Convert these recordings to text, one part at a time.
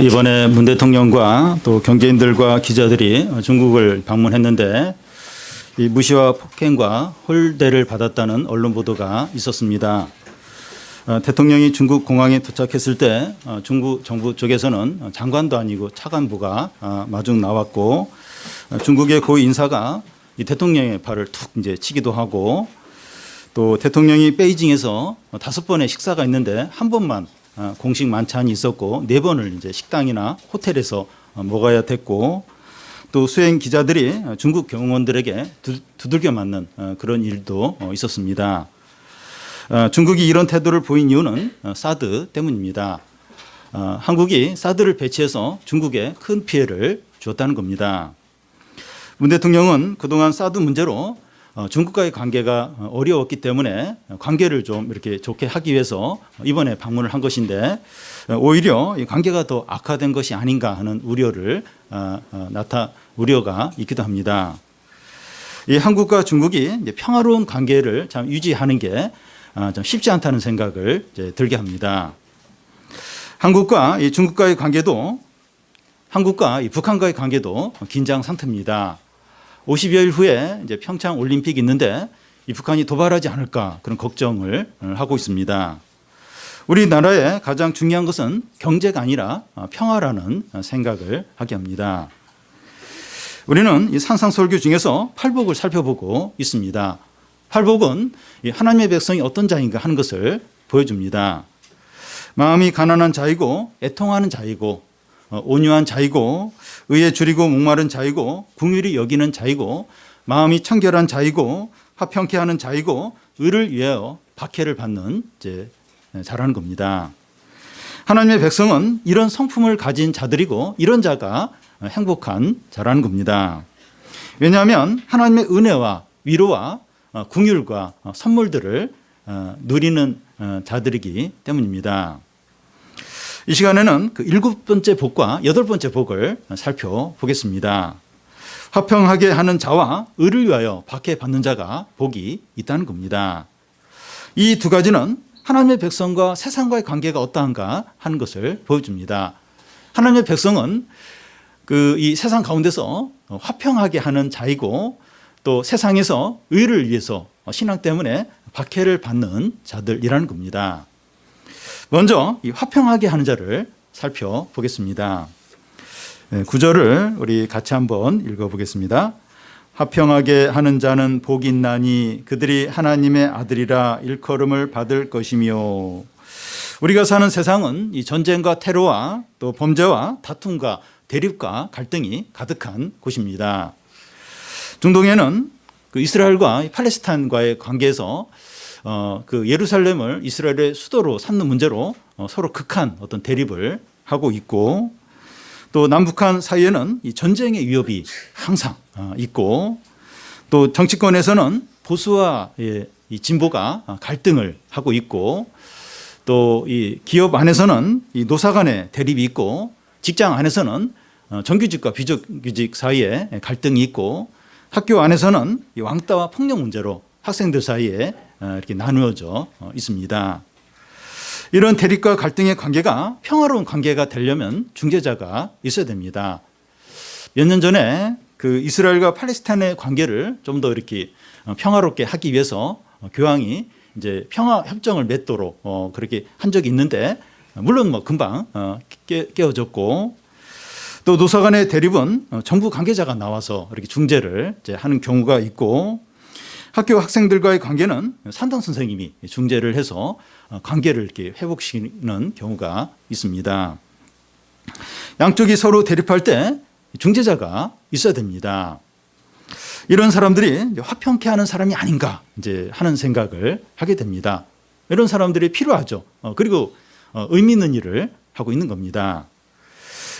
이번에 문 대통령과 또 경제인들과 기자들이 중국을 방문했는데 이 무시와 폭행과 홀대를 받았다는 언론 보도가 있었습니다. 대통령이 중국 공항에 도착했을 때 중국 정부 쪽에서는 장관도 아니고 차관보가 마중 나왔고 중국의 고위 인사가 이 대통령의 발을 툭 이제 치기도 하고 또 대통령이 베이징에서 5번의 식사가 있는데 한 번만 공식 만찬이 있었고 4번을 이제 식당이나 호텔에서 먹어야 됐고 또 수행 기자들이 중국 경호원들에게 두들겨 맞는 그런 일도 있었습니다. 중국이 이런 태도를 보인 이유는 사드 때문입니다. 한국이 사드를 배치해서 중국에 큰 피해를 주었다는 겁니다. 문 대통령은 그동안 사드 문제로 중국과의 관계가 어려웠기 때문에 관계를 좀 이렇게 좋게 하기 위해서 이번에 방문을 한 것인데 오히려 이 관계가 더 악화된 것이 아닌가 하는 우려가 있기도 합니다. 이 한국과 중국이 이제 평화로운 관계를 참 유지하는 게 좀 쉽지 않다는 생각을 이제 들게 합니다. 한국과 이 중국과의 관계도 한국과 이 북한과의 관계도 긴장 상태입니다. 50여일 후에 이제 평창 올림픽이 있는데 이 북한이 도발하지 않을까 그런 걱정을 하고 있습니다. 우리나라의 가장 중요한 것은 경제가 아니라 평화라는 생각을 하게 합니다. 우리는 이 산상설교 중에서 팔복을 살펴보고 있습니다. 팔복은 하나님의 백성이 어떤 자인가 하는 것을 보여줍니다. 마음이 가난한 자이고 애통하는 자이고 온유한 자이고 의에 줄이고 목마른 자이고 긍휼히 여기는 자이고 마음이 청결한 자이고 화평케 하는 자이고 의를 위하여 박해를 받는 자라는 겁니다. 하나님의 백성은 이런 성품을 가진 자들이고 이런 자가 행복한 자라는 겁니다. 왜냐하면 하나님의 은혜와 위로와 긍휼과 선물들을 누리는 자들이기 때문입니다. 이 시간에는 그 7번째 복과 8번째 복을 살펴보겠습니다. 화평하게 하는 자와 의를 위하여 박해받는 자가 복이 있다는 겁니다. 이 두 가지는 하나님의 백성과 세상과의 관계가 어떠한가 하는 것을 보여줍니다. 하나님의 백성은 이 세상 가운데서 화평하게 하는 자이고 또 세상에서 의를 위해서 신앙 때문에 박해를 받는 자들이라는 겁니다. 먼저 이 화평하게 하는 자를 살펴보겠습니다. 9절을 우리 같이 한번 읽어보겠습니다. 화평하게 하는 자는 복이 있나니 그들이 하나님의 아들이라 일컬음을 받을 것이며. 우리가 사는 세상은 이 전쟁과 테러와 또 범죄와 다툼과 대립과 갈등이 가득한 곳입니다. 중동에는 그 이스라엘과 팔레스타인과의 관계에서 그 예루살렘을 이스라엘의 수도로 삼는 문제로 서로 극한 어떤 대립을 하고 있고 또 남북한 사이에는 이 전쟁의 위협이 항상 있고 또 정치권에서는 보수와 이 진보가 갈등을 하고 있고 또 이 기업 안에서는 이 노사 간의 대립이 있고 직장 안에서는 정규직과 비정규직 사이에 갈등이 있고 학교 안에서는 이 왕따와 폭력 문제로 학생들 사이에 이렇게 나누어져 있습니다. 이런 대립과 갈등의 관계가 평화로운 관계가 되려면 중재자가 있어야 됩니다. 몇 년 전에 그 이스라엘과 팔레스타인의 관계를 좀 더 이렇게 평화롭게 하기 위해서 교황이 이제 평화 협정을 맺도록 그렇게 한 적이 있는데 물론 뭐 금방 깨어졌고 또 노사 간의 대립은 정부 관계자가 나와서 이렇게 중재를 하는 경우가 있고 학교 학생들과의 관계는 산당 선생님이 중재를 해서 관계를 이렇게 회복시키는 경우가 있습니다. 양쪽이 서로 대립할 때 중재자가 있어야 됩니다. 이런 사람들이 화평케 하는 사람이 아닌가 하는 생각을 하게 됩니다. 이런 사람들이 필요하죠. 그리고 의미 있는 일을 하고 있는 겁니다.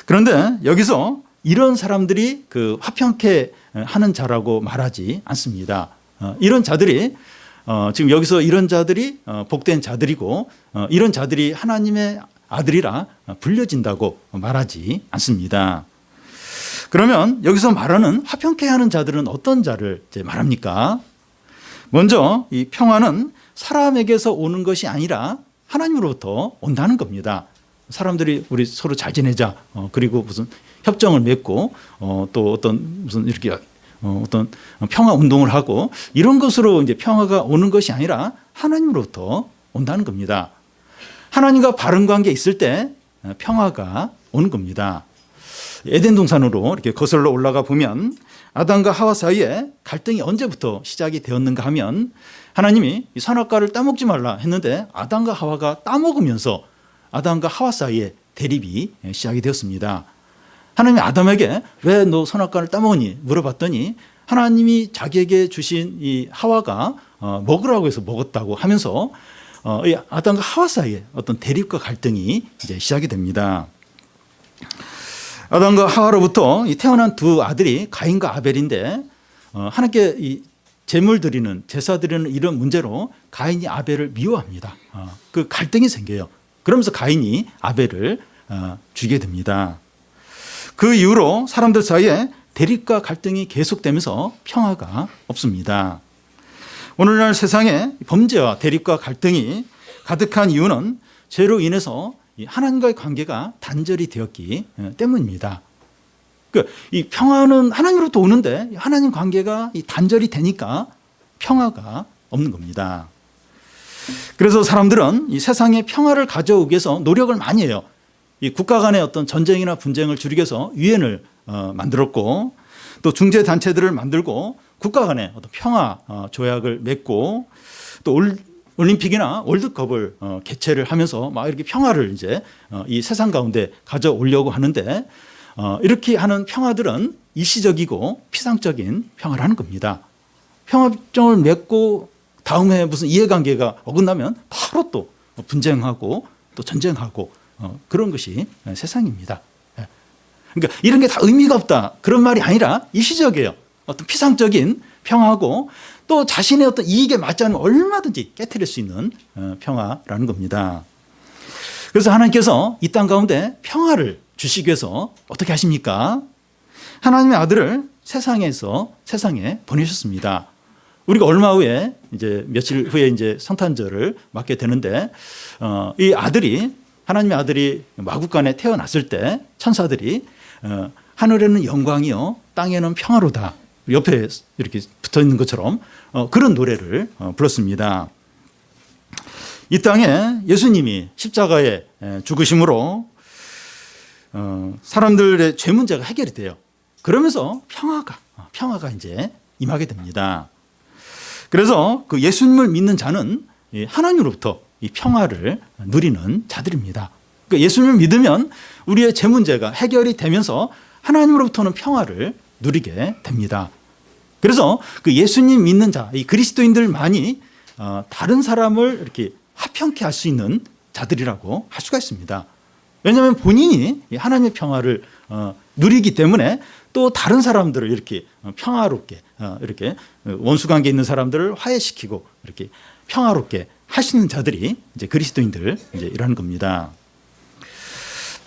그런데 여기서 이런 사람들이 그 화평케 하는 자라고 말하지 않습니다. 이런 자들이 지금 여기서 이런 자들이 복된 자들이고 이런 자들이 하나님의 아들이라 불려진다고 말하지 않습니다. 그러면 여기서 말하는 화평케 하는 자들은 어떤 자를 말합니까? 먼저 이 평화는 사람에게서 오는 것이 아니라 하나님으로부터 온다는 겁니다. 사람들이 우리 서로 잘 지내자. 그리고 무슨 협정을 맺고 또 어떤 무슨 이렇게 어떤 평화 운동을 하고 이런 것으로 이제 평화가 오는 것이 아니라 하나님으로부터 온다는 겁니다. 하나님과 바른 관계에 있을 때 평화가 오는 겁니다. 에덴 동산으로 이렇게 거슬러 올라가 보면 아담과 하와 사이에 갈등이 언제부터 시작이 되었는가 하면 하나님이 이 선악과를 따먹지 말라 했는데 아담과 하와가 따먹으면서 아담과 하와 사이에 대립이 시작이 되었습니다. 하나님이 아담에게 왜 너 선악과를 따먹으니 물어봤더니 하나님이 자기에게 주신 이 하와가 먹으라고 해서 먹었다고 하면서 이 아담과 하와 사이에 어떤 대립과 갈등이 이제 시작이 됩니다. 아담과 하와로부터 태어난 두 아들이 가인과 아벨인데 하나님께 이 제물 드리는 제사 드리는 이런 문제로 가인이 아벨을 미워합니다. 그 갈등이 생겨요. 그러면서 가인이 아벨을 죽이게 됩니다. 그 이후로 사람들 사이에 대립과 갈등이 계속되면서 평화가 없습니다. 오늘날 세상에 범죄와 대립과 갈등이 가득한 이유는 죄로 인해서 하나님과의 관계가 단절이 되었기 때문입니다. 이 평화는 하나님으로부터 오는데 하나님 관계가 단절이 되니까 평화가 없는 겁니다. 그래서 사람들은 이 세상에 평화를 가져오기 위해서 노력을 많이 해요. 이 국가 간의 어떤 전쟁이나 분쟁을 줄이기 위해서 유엔을 만들었고 또 중재 단체들을 만들고 국가 간의 어떤 평화 조약을 맺고 또 올림픽이나 월드컵을 개최를 하면서 막 이렇게 평화를 이제 이 세상 가운데 가져오려고 하는데 이렇게 하는 평화들은 일시적이고 피상적인 평화를 하는 겁니다. 평화협정을 맺고 다음에 무슨 이해관계가 어긋나면 바로 또 분쟁하고 또 전쟁하고 그런 것이 세상입니다. 그러니까 이런 게 다 의미가 없다 그런 말이 아니라 일시적이에요. 어떤 피상적인 평화고 또 자신의 어떤 이익에 맞지 않으면 얼마든지 깨트릴 수 있는 평화라는 겁니다. 그래서 하나님께서 이 땅 가운데 평화를 주시기 위해서 어떻게 하십니까? 하나님의 아들을 세상에 보내셨습니다. 우리가 얼마 후에 이제 며칠 후에 이제 성탄절을 맞게 되는데 이 아들이 하나님의 아들이 마국간에 태어났을 때 천사들이 하늘에는 영광이요 땅에는 평화로다. 옆에 이렇게 붙어 있는 것처럼 그런 노래를 불렀습니다. 이 땅에 예수님이 십자가에 죽으심으로 사람들의 죄 문제가 해결이 돼요. 그러면서 평화가 이제 임하게 됩니다. 그래서 그 예수님을 믿는 자는 하나님으로부터 이 평화를 누리는 자들입니다. 그러니까 예수님을 믿으면 우리의 죄 문제가 해결이 되면서 하나님으로부터는 평화를 누리게 됩니다. 그래서 그 예수님 믿는 자, 이 그리스도인들만이 다른 사람을 이렇게 화평케 할 수 있는 자들이라고 할 수가 있습니다. 왜냐하면 본인이 하나님의 평화를 누리기 때문에 또 다른 사람들을 이렇게 평화롭게 이렇게 원수 관계에 있는 사람들을 화해시키고 이렇게 평화롭게 할 수 있는 자들이 이제 그리스도인들 이제 이라는 겁니다.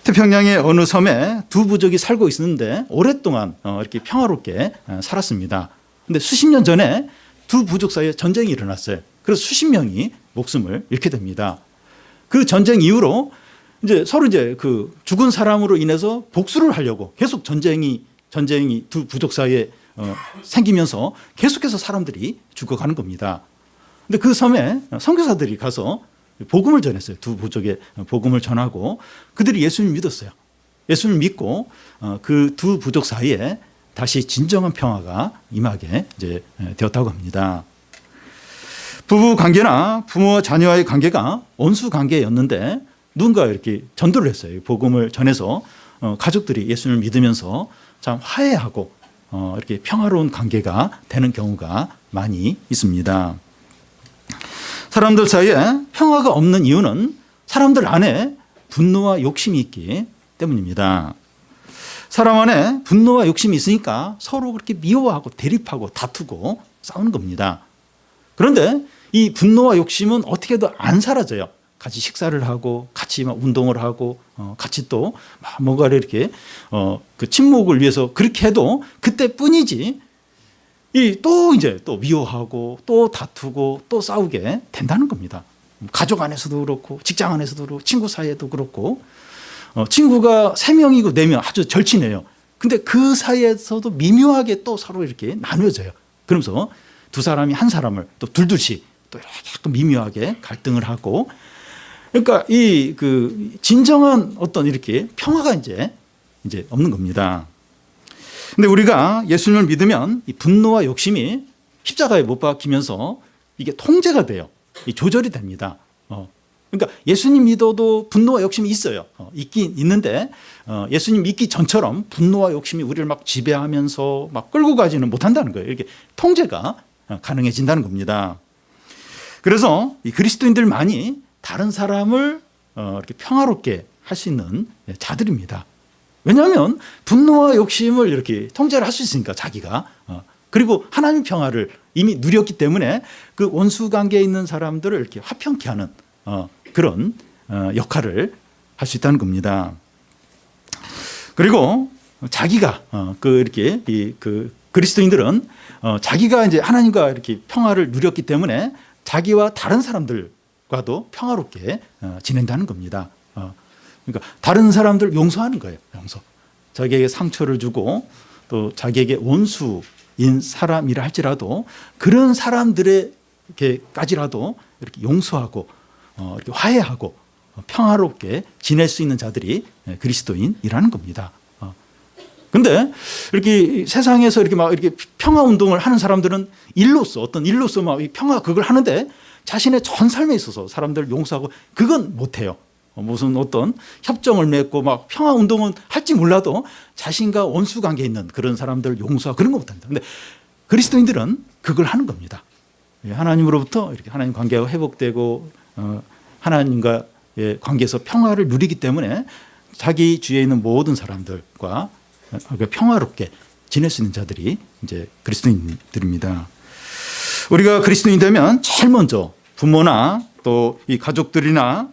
태평양의 어느 섬에 두 부족이 살고 있었는데 오랫동안 이렇게 평화롭게 살았습니다. 근데 수십 년 전에 두 부족 사이에 전쟁이 일어났어요. 그래서 수십 명이 목숨을 잃게 됩니다. 그 전쟁 이후로 이제 서로 이제 그 죽은 사람으로 인해서 복수를 하려고 계속 전쟁이 두 부족 사이에 생기면서 계속해서 사람들이 죽어가는 겁니다. 근데 그 섬에 선교사들이 가서 복음을 전했어요. 두 부족에 복음을 전하고 그들이 예수님을 믿었어요. 예수님을 믿고 그 두 부족 사이에 다시 진정한 평화가 임하게 이제 되었다고 합니다. 부부 관계나 부모와 자녀와의 관계가 원수 관계였는데 누군가 이렇게 전도를 했어요. 복음을 전해서 가족들이 예수님을 믿으면서 참 화해하고 이렇게 평화로운 관계가 되는 경우가 많이 있습니다. 사람들 사이에 평화가 없는 이유는 사람들 안에 분노와 욕심이 있기 때문입니다. 사람 안에 분노와 욕심이 있으니까 서로 그렇게 미워하고 대립하고 다투고 싸우는 겁니다. 그런데 이 분노와 욕심은 어떻게 해도 안 사라져요. 같이 식사를 하고 같이 막 운동을 하고 같이 또 뭔가를 이렇게 그 친목을 위해서 그렇게 해도 그때뿐이지 이제 또 미워하고 또 다투고 또 싸우게 된다는 겁니다. 가족 안에서도 그렇고 직장 안에서도 그렇고 친구 사이에도 그렇고 친구가 3명이고 4명 아주 절친해요. 근데 그 사이에서도 미묘하게 또 서로 이렇게 나누어져요. 그러면서 두 사람이 한 사람을 또 둘둘씩 또 이렇게 또 미묘하게 갈등을 하고, 그러니까 이 그 진정한 어떤 이렇게 평화가 이제 없는 겁니다. 근데 우리가 예수님을 믿으면 이 분노와 욕심이 십자가에 못 박히면서 이게 통제가 돼요. 이 조절이 됩니다. 그러니까 예수님 믿어도 분노와 욕심이 있어요. 있긴 있는데 예수님 믿기 전처럼 분노와 욕심이 우리를 막 지배하면서 막 끌고 가지는 못한다는 거예요. 이렇게 통제가 가능해진다는 겁니다. 그래서 이 그리스도인들만이 다른 사람을 이렇게 평화롭게 할 수 있는 자들입니다. 왜냐하면 분노와 욕심을 이렇게 통제를 할 수 있으니까 자기가. 그리고 하나님 평화를 이미 누렸기 때문에 그 원수 관계에 있는 사람들을 이렇게 화평케 하는 그런 역할을 할 수 있다는 겁니다. 그리고 자기가 이렇게 그 그리스도인들은 자기가 이제 하나님과 이렇게 평화를 누렸기 때문에 자기와 다른 사람들과도 평화롭게 지낸다는 겁니다. 그러니까 다른 사람들 용서하는 거예요. 용서. 자기에게 상처를 주고 또 자기에게 원수인 사람이라 할지라도 그런 사람들에게까지라도 이렇게 용서하고 이렇게 화해하고 평화롭게 지낼 수 있는 자들이 그리스도인이라는 겁니다. 근데 이렇게 세상에서 이렇게 막 이렇게 평화 운동을 하는 사람들은 어떤 일로서 막 평화 그걸 하는데 자신의 전 삶에 있어서 사람들을 용서하고 그건 못해요. 무슨 어떤 협정을 맺고 막 평화 운동은 할지 몰라도 자신과 원수 관계에 있는 그런 사람들을 용서하고 그런 거 못합니다. 근데 그리스도인들은 그걸 하는 겁니다. 하나님으로부터 이렇게 하나님 관계가 회복되고 하나님과의 관계에서 평화를 누리기 때문에 자기 주위에 있는 모든 사람들과 평화롭게 지낼 수 있는 자들이 이제 그리스도인들입니다. 우리가 그리스도인 되면 제일 먼저 부모나 또 이 가족들이나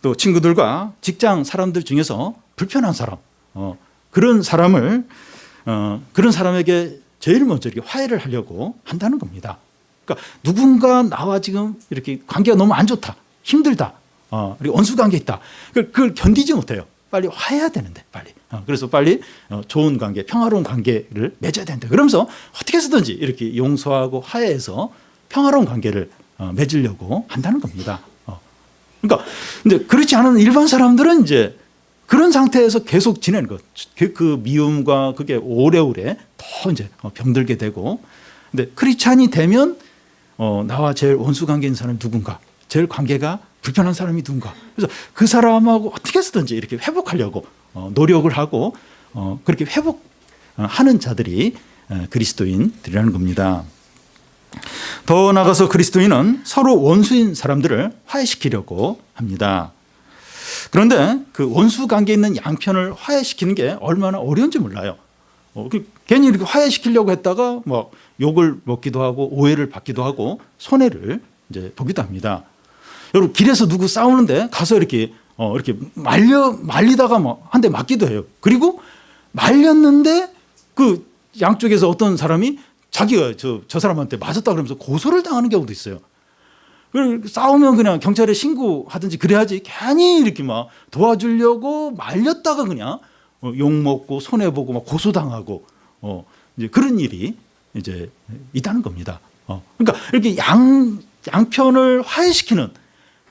또 친구들과 직장 사람들 중에서 불편한 사람, 그런 사람에게 제일 먼저 이렇게 화해를 하려고 한다는 겁니다. 그러니까 누군가 나와 지금 이렇게 관계가 너무 안 좋다, 힘들다, 그리고 원수 관계 있다. 그걸 견디지 못해요. 빨리 화해해야 되는데 빨리. 그래서 빨리 좋은 관계, 평화로운 관계를 맺어야 된다. 그러면서 어떻게 해서든지 이렇게 용서하고 화해해서 평화로운 관계를 맺으려고 한다는 겁니다. 그러니까 근데 그렇지 않은 일반 사람들은 이제 그런 상태에서 계속 지내는 것, 그 미움과 그게 오래오래 더 이제 병들게 되고, 근데 크리스찬이 되면 나와 제일 원수 관계 있는 사람이 누군가, 제일 관계가 불편한 사람이 누군가, 그래서 그 사람하고 어떻게 해서든지 이렇게 회복하려고 노력을 하고 그렇게 회복하는 자들이 그리스도인들이라는 겁니다. 더 나아가서 그리스도인은 서로 원수인 사람들을 화해시키려고 합니다. 그런데 그 원수 관계에 있는 양편을 화해시키는 게 얼마나 어려운지 몰라요. 괜히 이렇게 화해시키려고 했다가 뭐 욕을 먹기도 하고 오해를 받기도 하고 손해를 이제 보기도 합니다. 여러분 길에서 누구 싸우는데 가서 이렇게 말리다가 뭐 한 대 맞기도 해요. 그리고 말렸는데 그 양쪽에서 어떤 사람이 자기가 저 사람한테 맞았다 그러면서 고소를 당하는 경우도 있어요. 싸우면 그냥 경찰에 신고하든지 그래야지 괜히 이렇게 막 도와주려고 말렸다가 그냥 욕 먹고 손해 보고 막 고소당하고 이제 그런 일이 이제 있다는 겁니다. 그러니까 이렇게 양편을 화해시키는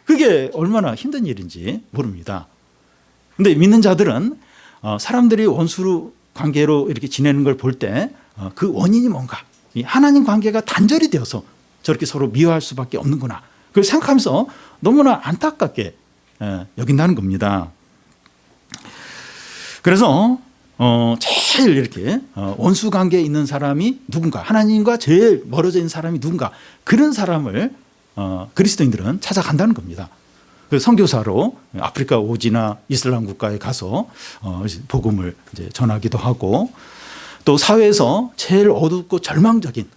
그게 얼마나 힘든 일인지 모릅니다. 근데 믿는 자들은 사람들이 원수 관계로 이렇게 지내는 걸 볼 때 그 원인이 뭔가, 이 하나님 관계가 단절이 되어서 저렇게 서로 미워할 수밖에 없는구나, 그걸 생각하면서 너무나 안타깝게 여긴다는 겁니다. 그래서 제일 이렇게 원수 관계에 있는 사람이 누군가, 하나님과 제일 멀어져 있는 사람이 누군가, 그런 사람을 그리스도인들은 찾아간다는 겁니다. 그 선교사로 아프리카 오지나 이슬람 국가에 가서 복음을 이제 전하기도 하고, 또 사회에서 제일 어둡고 절망적인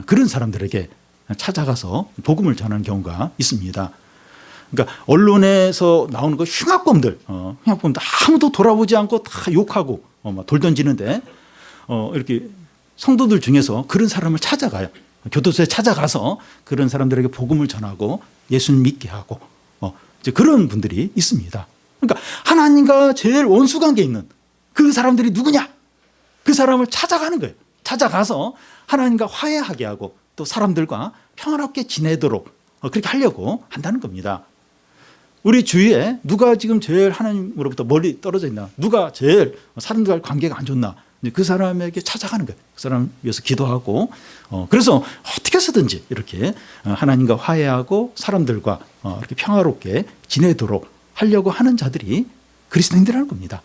그런 사람들에게 찾아가서 복음을 전하는 경우가 있습니다. 그러니까 언론에서 나오는 거 흉악범들 아무도 돌아보지 않고 다 욕하고 막 돌 던지는데 이렇게 성도들 중에서 그런 사람을 찾아가요. 교도소에 찾아가서 그런 사람들에게 복음을 전하고 예수를 믿게 하고 이제 그런 분들이 있습니다. 그러니까 하나님과 제일 원수 관계에 있는 그 사람들이 누구냐? 그 사람을 찾아가는 거예요. 찾아가서 하나님과 화해하게 하고 또 사람들과 평화롭게 지내도록 그렇게 하려고 한다는 겁니다. 우리 주위에 누가 지금 제일 하나님으로부터 멀리 떨어져 있나? 누가 제일 사람들과 관계가 안 좋나? 그 사람에게 찾아가는 거예요. 그 사람 위해서 기도하고 그래서 어떻게 해서든지 이렇게 하나님과 화해하고 사람들과 이렇게 평화롭게 지내도록 하려고 하는 자들이 그리스도인들이라는 겁니다.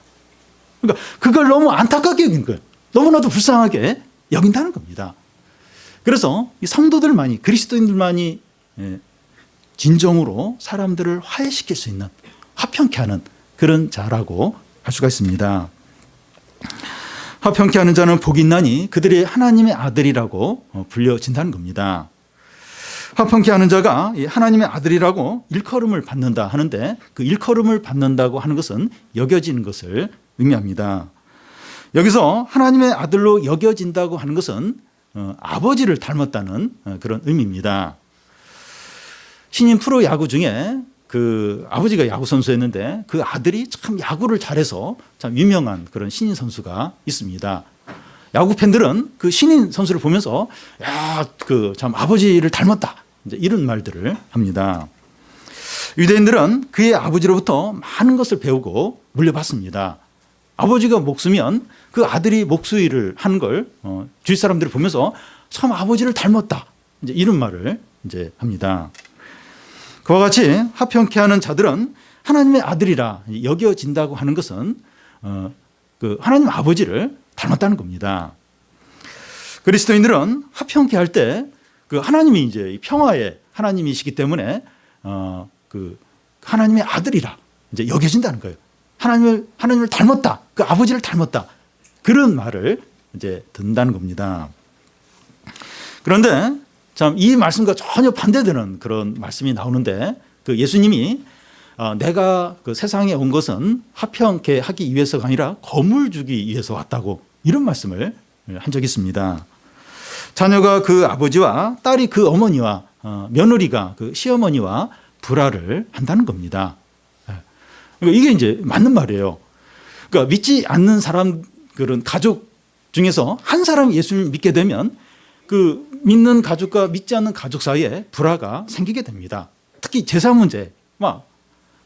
그러니까 그걸 너무 안타깝게 여긴 거예요. 너무나도 불쌍하게 여긴다는 겁니다. 그래서 이 성도들만이 그리스도인들만이 진정으로 사람들을 화해시킬 수 있는 화평케 하는 그런 자라고 할 수가 있습니다. 화평케 하는 자는 복이 있나니 그들이 하나님의 아들이라고 불려진다는 겁니다. 화평케 하는 자가 하나님의 아들이라고 일컬음을 받는다 하는데 그 일컬음을 받는다고 하는 것은 여겨지는 것을 의미합니다. 여기서 하나님의 아들로 여겨진다고 하는 것은 아버지를 닮았다는 그런 의미입니다. 신인 프로야구 중에 그 아버지가 야구 선수였는데 그 아들이 참 야구를 잘해서 참 유명한 그런 신인 선수가 있습니다. 야구 팬들은 그 신인 선수를 보면서 야, 그 참 아버지를 닮았다. 이제 이런 말들을 합니다. 유대인들은 그의 아버지로부터 많은 것을 배우고 물려받습니다. 아버지가 목수면 그 아들이 목수일을 하는 걸 주위 사람들이 보면서 참 아버지를 닮았다. 이제 이런 말을 이제 합니다. 그와 같이 화평케 하는 자들은 하나님의 아들이라 여겨진다고 하는 것은 그 하나님 아버지를 닮았다는 겁니다. 그리스도인들은 화평케 할 때 그 하나님이 이제 평화의 하나님이시기 때문에 그 하나님의 아들이라 이제 여겨진다는 거예요. 하나님을 닮았다. 그 아버지를 닮았다. 그런 말을 이제 듣는다는 겁니다. 그런데 참 이 말씀과 전혀 반대되는 그런 말씀이 나오는데 그 예수님이 내가 그 세상에 온 것은 화평케 하기 위해서가 아니라 검을 주기 위해서 왔다고 이런 말씀을 한 적이 있습니다. 자녀가 그 아버지와 딸이 그 어머니와 며느리가 그 시어머니와 불화를 한다는 겁니다. 그러니까 이게 이제 맞는 말이에요. 그러니까 믿지 않는 사람 그런 가족 중에서 한 사람이 예수님을 믿게 되면 그 믿는 가족과 믿지 않는 가족 사이에 불화가 생기게 됩니다. 특히 제사 문제, 막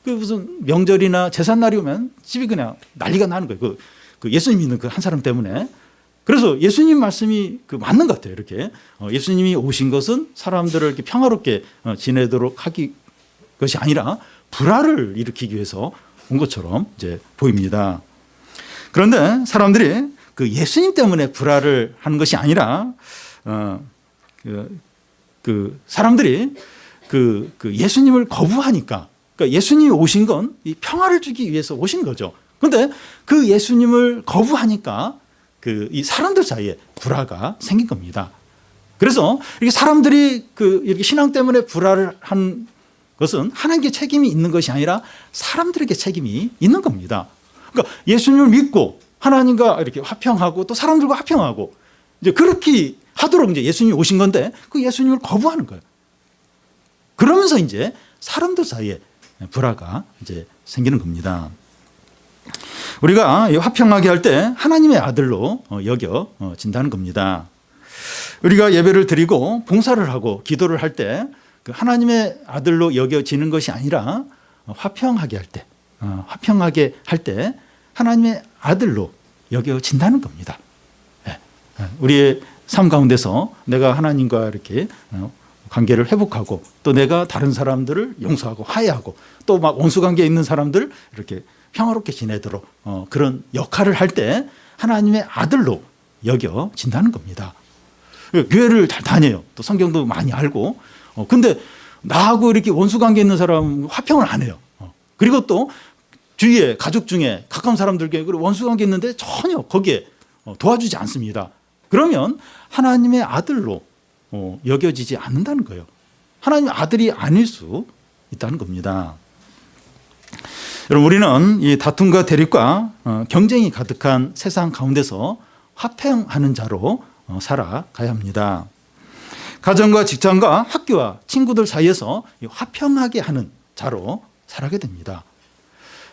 그 무슨 명절이나 제삿날이 오면 집이 그냥 난리가 나는 거예요. 그 예수님 믿는 그 한 사람 때문에. 그래서 예수님 말씀이 그 맞는 것 같아요. 이렇게 예수님이 오신 것은 사람들을 이렇게 평화롭게 지내도록 하기 것이 아니라 불화를 일으키기 위해서 온 것처럼 이제 보입니다. 그런데 사람들이 그 예수님 때문에 불화를 하는 것이 아니라 그 사람들이 그 예수님을 거부하니까 그러니까 예수님이 오신 건 이 평화를 주기 위해서 오신 거죠. 그런데 그 예수님을 거부하니까 그 이 사람들 사이에 불화가 생긴 겁니다. 그래서 이렇게 사람들이 그 이렇게 신앙 때문에 불화를 한 것은 하나님께 책임이 있는 것이 아니라 사람들에게 책임이 있는 겁니다. 그러니까 예수님을 믿고 하나님과 이렇게 화평하고 또 사람들과 화평하고 이제 그렇게 하도록 이제 예수님이 오신 건데 그 예수님을 거부하는 거예요. 그러면서 이제 사람들 사이에 불화가 이제 생기는 겁니다. 우리가 화평하게 할 때 하나님의 아들로 여겨진다는 겁니다. 우리가 예배를 드리고 봉사를 하고 기도를 할 때 그 하나님의 아들로 여겨지는 것이 아니라 화평하게 할 때 하나님의 아들로 여겨진다는 겁니다. 우리의 삶 가운데서 내가 하나님과 이렇게 관계를 회복하고 또 내가 다른 사람들을 용서하고 화해하고 또 막 원수 관계에 있는 사람들 이렇게 평화롭게 지내도록 그런 역할을 할 때 하나님의 아들로 여겨진다는 겁니다. 교회를 잘 다녀요. 또 성경도 많이 알고. 근데 나하고 이렇게 원수 관계에 있는 사람 화평을 안 해요. 그리고 또 주위에 가족 중에 가까운 사람들께 원수 관계에 있는데 전혀 거기에 도와주지 않습니다. 그러면 하나님의 아들로 여겨지지 않는다는 거예요. 하나님의 아들이 아닐 수 있다는 겁니다. 여러분 우리는 이 다툼과 대립과 경쟁이 가득한 세상 가운데서 화평하는 자로 살아가야 합니다. 가정과 직장과 학교와 친구들 사이에서 화평하게 하는 자로 살아가게 됩니다.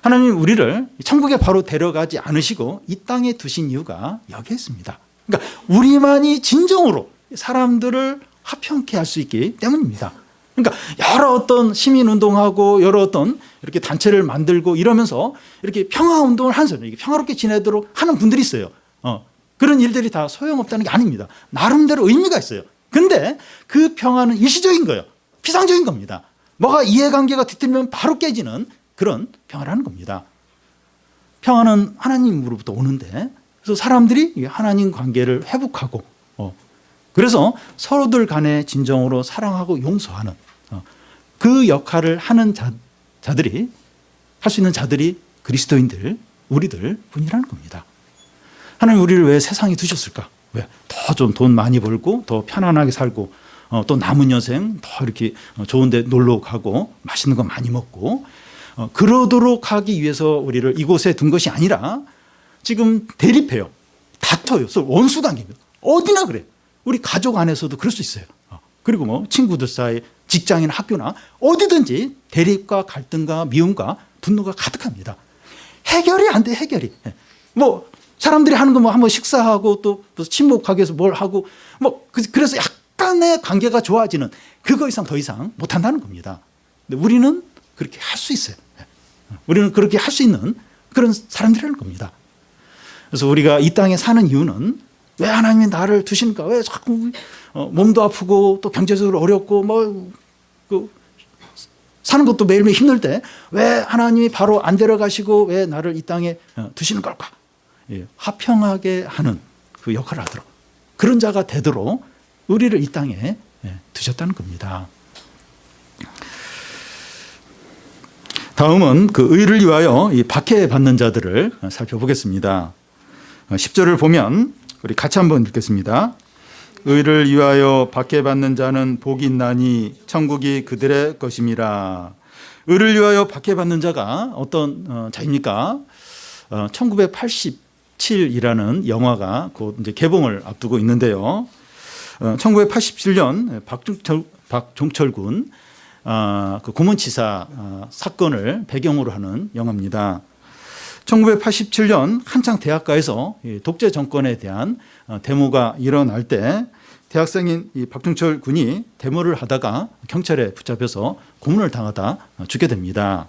하나님 우리를 천국에 바로 데려가지 않으시고 이 땅에 두신 이유가 여기에 있습니다. 그러니까 우리만이 진정으로 사람들을 화평케 할 수 있기 때문입니다. 그러니까 여러 어떤 시민운동하고 여러 어떤 이렇게 단체를 만들고 이러면서 이렇게 평화운동을 하는 사람, 평화롭게 지내도록 하는 분들이 있어요. 그런 일들이 다 소용없다는 게 아닙니다. 나름대로 의미가 있어요. 근데 그 평화는 일시적인 거예요. 피상적인 겁니다. 뭐가 이해관계가 뒤틀면 바로 깨지는 그런 평화라는 겁니다. 평화는 하나님으로부터 오는데, 그래서 사람들이 하나님 관계를 회복하고 그래서 서로들 간에 진정으로 사랑하고 용서하는 그 역할을 하는 자들이 할 수 있는 자들이 그리스도인들, 우리들 뿐이라는 겁니다. 하나님 우리를 왜 세상에 두셨을까? 왜? 더 좀 돈 많이 벌고 더 편안하게 살고 또 남은 여생 더 이렇게 좋은 데 놀러 가고 맛있는 거 많이 먹고 그러도록 하기 위해서 우리를 이곳에 둔 것이 아니라 지금 대립해요. 다퉈요. 원수관계입니다. 어디나 그래. 우리 가족 안에서도 그럴 수 있어요. 그리고 뭐 친구들 사이, 직장이나 학교나 어디든지 대립과 갈등과 미움과 분노가 가득합니다. 해결이 안 돼, 해결이. 뭐 사람들이 하는 거 뭐 한번 식사하고 또 친목하기 위해서 뭘 하고 뭐 그래서 약간의 관계가 좋아지는 그거 이상 더 이상 못 한다는 겁니다. 근데 우리는 그렇게 할 수 있어요. 우리는 그렇게 할 수 있는 그런 사람들이라는 겁니다. 그래서 우리가 이 땅에 사는 이유는 왜 하나님이 나를 두시니까, 왜 자꾸 몸도 아프고 또 경제적으로 어렵고 뭐 사는 것도 매일매일 힘들 때 왜 하나님이 바로 안 데려가시고 왜 나를 이 땅에 두시는 걸까? 화평하게 하는 그 역할을 하도록, 그런 자가 되도록 우리를 이 땅에 두셨다는 겁니다. 다음은 그 의를 위하여 이 박해받는 자들을 살펴보겠습니다. 10절을 보면 우리 같이 한번 읽겠습니다. 의를 위하여 박해받는 자는 복이 있나니 천국이 그들의 것임이라. 의를 위하여 박해받는 자가 어떤 자입니까? 1987이라는 영화가 곧 이제 개봉을 앞두고 있는데요. 1987년 박종철 군 그 고문치사 사건을 배경으로 하는 영화입니다. 1987년 한창 대학가에서 독재 정권에 대한 데모가 일어날 때 대학생인 이 박종철 군이 데모를 하다가 경찰에 붙잡혀서 고문을 당하다 죽게 됩니다.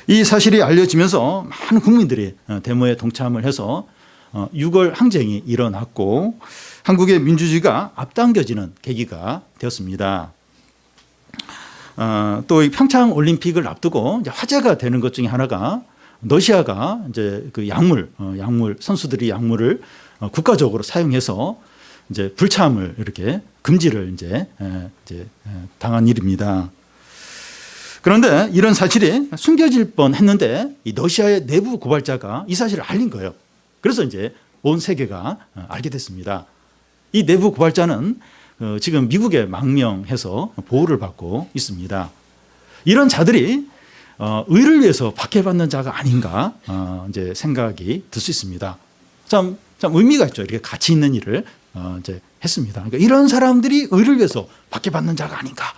이 사실이 알려지면서 많은 국민들이 데모에 동참을 해서 6월 항쟁이 일어났고 한국의 민주주의가 앞당겨지는 계기가 되었습니다. 또 이 평창 올림픽을 앞두고 이제 화제가 되는 것 중에 하나가 러시아가 이제 그 약물 선수들이 약물을 국가적으로 사용해서 이제 불참을 이렇게 금지를 이제 당한 일입니다. 그런데 이런 사실이 숨겨질 뻔했는데 이 러시아의 내부 고발자가 이 사실을 알린 거예요. 그래서 이제 온 세계가 알게 됐습니다. 이 내부 고발자는 지금 미국에 망명해서 보호를 받고 있습니다. 이런 자들이 의를 위해서 박해받는 자가 아닌가 이제 생각이 들 수 있습니다. 참 의미가 있죠. 이렇게 가치 있는 일을 이제 했습니다. 그러니까 이런 사람들이 의를 위해서 박해받는 자가 아닌가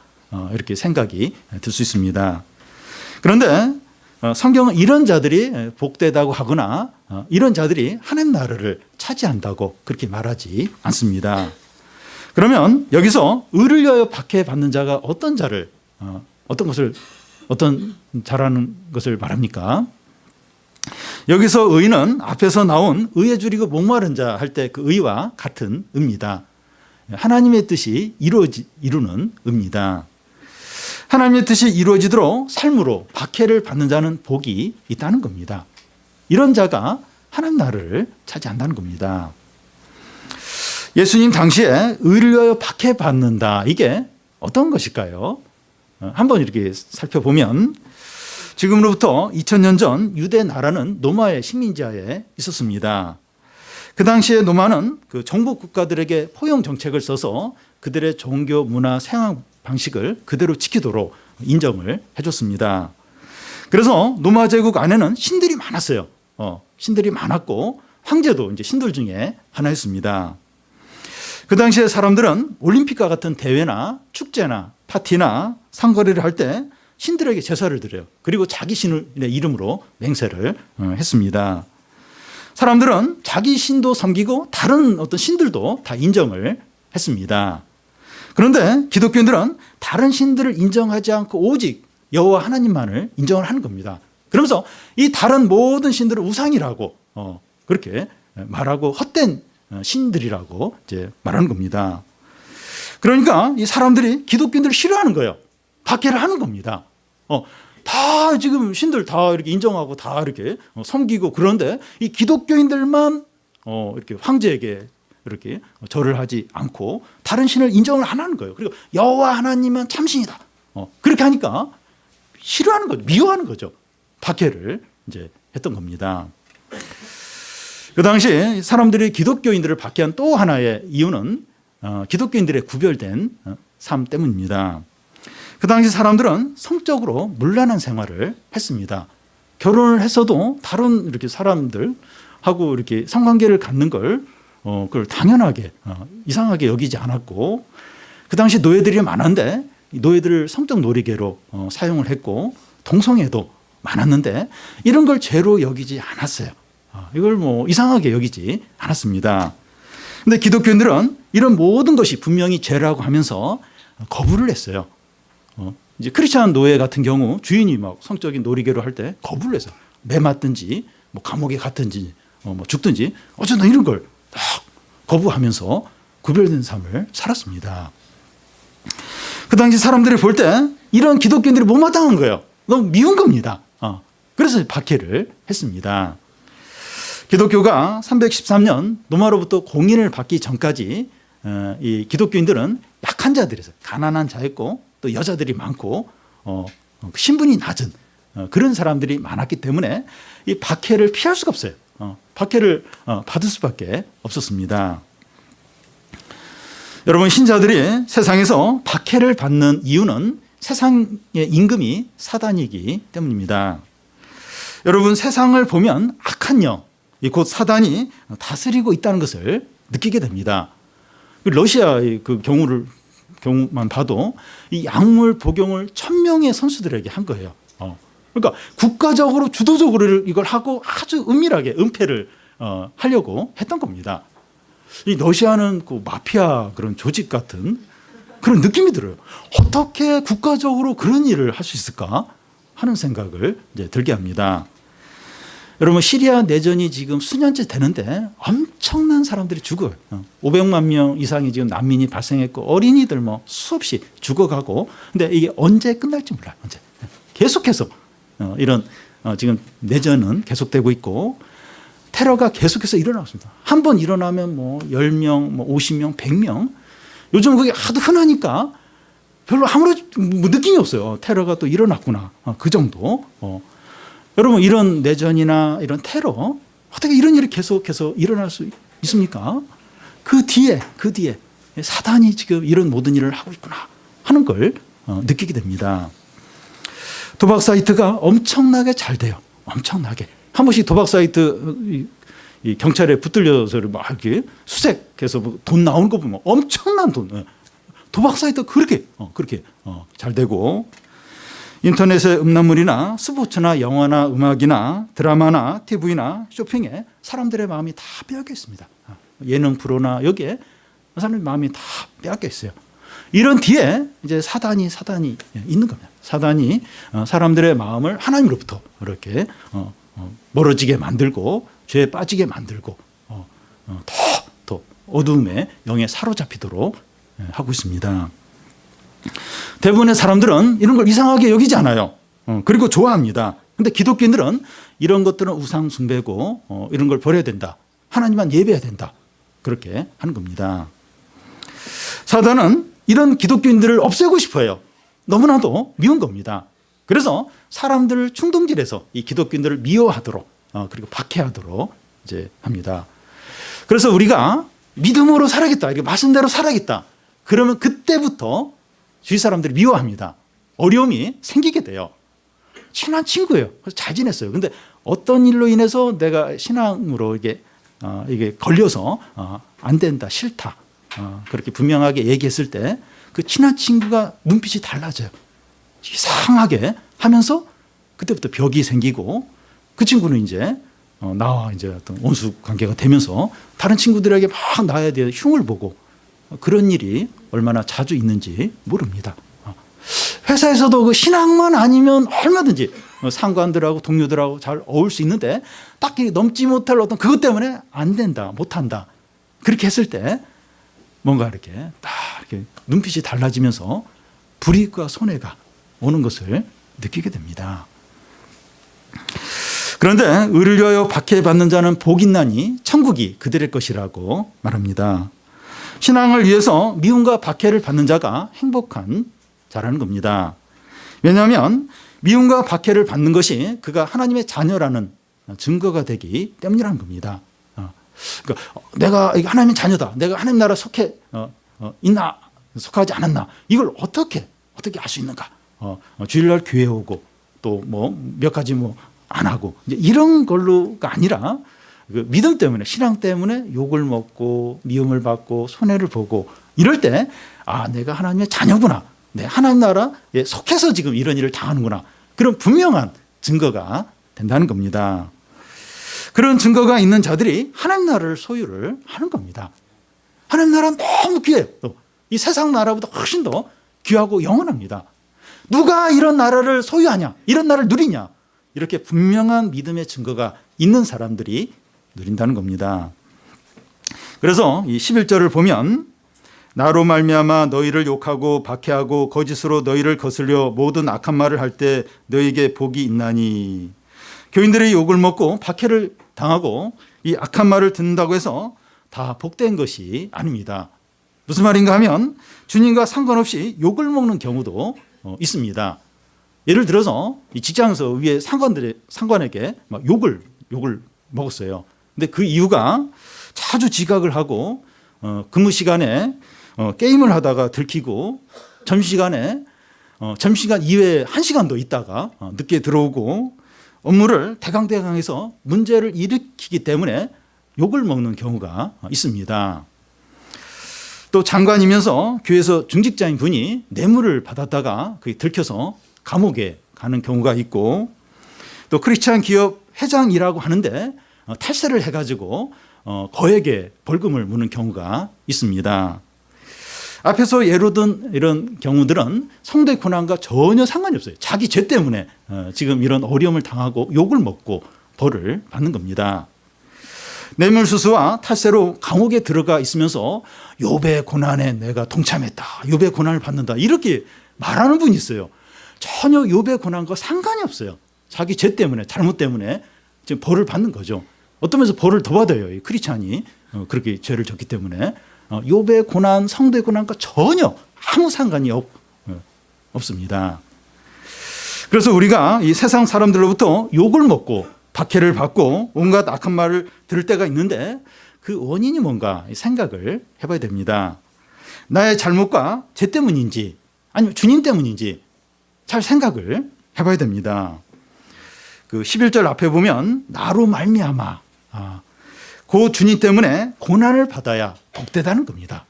이렇게 생각이 들 수 있습니다. 그런데 성경은 이런 자들이 복되다고 하거나 이런 자들이 하나님 나라를 차지한다고 그렇게 말하지 않습니다. 그러면 여기서 의를 위하여 박해받는 자가 어떤 자를 어떤 자라는 것을 말합니까? 여기서 의는 앞에서 나온 의에 줄이고 목마른 자 할 때 그 의와 같은 의입니다. 하나님의 뜻이 이루는 의입니다. 하나님의 뜻이 이루어지도록 삶으로 박해를 받는 자는 복이 있다는 겁니다. 이런 자가 하나님 나라를 차지한다는 겁니다. 예수님 당시에 의를 위하여 박해받는다, 이게 어떤 것일까요? 한번 이렇게 살펴보면 지금으로부터 2000년 전 유대 나라는 로마의 식민지하에 있었습니다. 그 당시에 로마는 그 정복 국가들에게 포용 정책을 써서 그들의 종교, 문화, 생활 방식을 그대로 지키도록 인정을 해줬습니다. 그래서 로마 제국 안에는 신들이 많았어요. 신들이 많았고 황제도 이제 신들 중에 하나였습니다. 그 당시에 사람들은 올림픽과 같은 대회나 축제나 파티나 상거리를 할 때 신들에게 제사를 드려요. 그리고 자기 신의 이름으로 맹세를 했습니다. 사람들은 자기 신도 섬기고 다른 어떤 신들도 다 인정을 했습니다. 그런데 기독교인들은 다른 신들을 인정하지 않고 오직 여호와 하나님만을 인정을 하는 겁니다. 그러면서 이 다른 모든 신들을 우상이라고 그렇게 말하고 헛된 신들이라고 이제 말하는 겁니다. 그러니까 이 사람들이 기독교인들을 싫어하는 거예요. 박해를 하는 겁니다. 다 지금 신들 다 이렇게 인정하고 다 이렇게 섬기고 그런데 이 기독교인들만 이렇게 황제에게 이렇게 절을 하지 않고 다른 신을 인정을 안 하는 거예요. 그리고 여호와 하나님은 참신이다. 그렇게 하니까 싫어하는 거죠. 미워하는 거죠. 박해를 이제 했던 겁니다. 그 당시 사람들이 기독교인들을 박해한 또 하나의 이유는 기독교인들의 구별된 삶 때문입니다. 그 당시 사람들은 성적으로 문란한 생활을 했습니다. 결혼을 했어도 다른 이렇게 사람들하고 이렇게 성관계를 갖는 걸 그걸 당연하게 이상하게 여기지 않았고 그 당시 노예들이 많은데 노예들을 성적 놀이개로 사용을 했고 동성애도 많았는데 이런 걸 죄로 여기지 않았어요. 이걸 뭐 이상하게 여기지 않았습니다. 근데 기독교인들은 이런 모든 것이 분명히 죄라고 하면서 거부를 했어요. 이제 크리스찬 노예 같은 경우 주인이 막 성적인 놀이개로 할 때 거부를 해서 매 맞든지 뭐 감옥에 갔든지 뭐 죽든지 어쨌든 이런 걸 딱 거부하면서 구별된 삶을 살았습니다. 그 당시 사람들이 볼 때 이런 기독교인들이 못마땅한 거예요. 너무 미운 겁니다. 그래서 박해를 했습니다. 기독교가 313년 로마로부터 공인을 받기 전까지 이 기독교인들은 약한 자들에서 가난한 자였고 또 여자들이 많고 신분이 낮은 그런 사람들이 많았기 때문에 이 박해를 피할 수가 없어요. 박해를 받을 수밖에 없었습니다. 여러분 신자들이 세상에서 박해를 받는 이유는 세상의 임금이 사단이기 때문입니다. 여러분 세상을 보면 악한 영, 곧 사단이 다스리고 있다는 것을 느끼게 됩니다. 러시아의 그 경우만 봐도 이 약물 복용을 1000명의 선수들에게 한 거예요. 그러니까 국가적으로 주도적으로 이걸 하고 아주 은밀하게 은폐를 하려고 했던 겁니다. 이 러시아는 그 마피아 그런 조직 같은 그런 느낌이 들어요. 어떻게 국가적으로 그런 일을 할 수 있을까 하는 생각을 이제 들게 합니다. 여러분 시리아 내전이 지금 수년째 되는데 엄청난 사람들이 죽어요. 500만 명 이상이 지금 난민이 발생했고 어린이들 뭐 수없이 죽어가고 근데 이게 언제 끝날지 몰라요. 언제. 계속해서 이런 지금 내전은 계속되고 있고 테러가 계속해서 일어나고 있습니다. 한 번 일어나면 뭐 10명, 뭐 50명, 100명 요즘 그게 하도 흔하니까 별로 아무런 느낌이 없어요. 테러가 또 일어났구나. 그 정도. 여러분 이런 내전이나 이런 테러 어떻게 이런 일이 계속해서 일어날 수 있습니까? 그 뒤에 사단이 지금 이런 모든 일을 하고 있구나 하는 걸 느끼게 됩니다. 도박 사이트가 엄청나게 잘 돼요. 엄청나게. 한 번씩 도박 사이트 이 경찰에 붙들려서 막 이렇게 수색해서 돈 나오는 거 보면 엄청난 돈. 도박 사이트가 그렇게 잘 되고 인터넷의 음란물이나 스포츠나 영화나 음악이나 드라마나 TV나 쇼핑에 사람들의 마음이 다 빼앗겨 있습니다. 예능 프로나 여기에 사람들의 마음이 다 빼앗겨 있어요. 이런 뒤에 이제 사단이 있는 겁니다. 사단이 사람들의 마음을 하나님으로부터 이렇게 멀어지게 만들고 죄에 빠지게 만들고 더 어두움의 영에 사로잡히도록 하고 있습니다. 대부분의 사람들은 이런 걸 이상하게 여기지 않아요. 그리고 좋아합니다. 그런데 기독교인들은 이런 것들은 우상 숭배고 이런 걸 버려야 된다. 하나님만 예배해야 된다. 그렇게 하는 겁니다. 사단은 이런 기독교인들을 없애고 싶어요. 너무나도 미운 겁니다. 그래서 사람들을 충동질해서 이 기독교인들을 미워하도록 그리고 박해하도록 이제 합니다. 그래서 우리가 믿음으로 살아야겠다. 이렇게 말씀대로 살아야겠다. 그러면 그때부터 주위 사람들이 미워합니다. 어려움이 생기게 돼요. 친한 친구예요. 그래서 잘 지냈어요. 근데 어떤 일로 인해서 내가 신앙으로 이게 걸려서 안 된다, 싫다. 그렇게 분명하게 얘기했을 때 그 친한 친구가 눈빛이 달라져요. 이상하게 하면서 그때부터 벽이 생기고 그 친구는 이제 나와 이제 어떤 원수 관계가 되면서 다른 친구들에게 막 나에 대해 흉을 보고 그런 일이 얼마나 자주 있는지 모릅니다. 회사에서도 그 신앙만 아니면 얼마든지 상관들하고 동료들하고 잘 어울릴 수 있는데 딱히 넘지 못할 어떤 그것 때문에 안 된다, 못한다. 그렇게 했을 때 뭔가 이렇게 딱 이렇게 눈빛이 달라지면서 불이익과 손해가 오는 것을 느끼게 됩니다. 그런데 의를 위하여 박해받는 자는 복 있나니 천국이 그들의 것이라고 말합니다. 신앙을 위해서 미움과 박해를 받는 자가 행복한 자라는 겁니다. 왜냐하면 미움과 박해를 받는 것이 그가 하나님의 자녀라는 증거가 되기 때문이라는 겁니다. 그러니까 내가 하나님의 자녀다, 내가 하나님 나라 속해 있나 속하지 않았나, 이걸 어떻게 알 수 있는가? 주일날 교회 오고 또 뭐 몇 가지 뭐 안 하고 이제 이런 걸로가 아니라 그 믿음 때문에, 신앙 때문에 욕을 먹고 미움을 받고 손해를 보고 이럴 때 내가 하나님의 자녀구나, 하나님 나라에 속해서 지금 이런 일을 당하는구나, 그런 분명한 증거가 된다는 겁니다. 그런 증거가 있는 자들이 하나님 나라를 소유를 하는 겁니다. 하나님 나라는 너무 귀해요. 이 세상 나라보다 훨씬 더 귀하고 영원합니다. 누가 이런 나라를 소유하냐, 이런 나라를 누리냐, 이렇게 분명한 믿음의 증거가 있는 사람들이 누린다는 겁니다. 그래서 이 11절을 보면 나로 말미암아 너희를 욕하고 박해하고 거짓으로 너희를 거슬려 모든 악한 말을 할 때 너희에게 복이 있나니. 교인들이 욕을 먹고 박해를 당하고 이 악한 말을 듣는다고 해서 다 복된 것이 아닙니다. 무슨 말인가 하면 주님과 상관없이 욕을 먹는 경우도 있습니다. 예를 들어서 이 직장에서 위에 상관에게 막 욕을 먹었어요. 근데 그 이유가 자주 지각을 하고 근무 시간에 게임을 하다가 들키고 점심시간 이외에 1시간 더 있다가 늦게 들어오고 업무를 대강대강해서 문제를 일으키기 때문에 욕을 먹는 경우가 있습니다. 또 장관이면서 교회에서 중직자인 분이 뇌물을 받았다가 그게 들켜서 감옥에 가는 경우가 있고, 또 크리스찬 기업 회장이라고 하는데 탈세를 해가지고 거액의 벌금을 무는 경우가 있습니다. 앞에서 예로 든 이런 경우들은 성도의 고난과 전혀 상관이 없어요. 자기 죄 때문에 지금 이런 어려움을 당하고 욕을 먹고 벌을 받는 겁니다. 뇌물수수와 탈세로 감옥에 들어가 있으면서 욥의 고난에 내가 동참했다, 욥의 고난을 받는다, 이렇게 말하는 분이 있어요. 전혀 욥의 고난과 상관이 없어요. 자기 죄 때문에, 잘못 때문에 지금 벌을 받는 거죠. 어떤 면에서 벌을 더 받아요, 이 크리스찬이 그렇게 죄를 졌기 때문에. 욥의 고난, 성도의 고난과 전혀 아무 상관이 없습니다. 그래서 우리가 이 세상 사람들로부터 욕을 먹고 박해를 받고 온갖 악한 말을 들을 때가 있는데 그 원인이 뭔가 생각을 해봐야 됩니다. 나의 잘못과 죄 때문인지 아니면 주님 때문인지 잘 생각을 해봐야 됩니다. 그 11절 앞에 보면 나로 말미암아, 그 주님 때문에 고난을 받아야 복되다는 겁니다.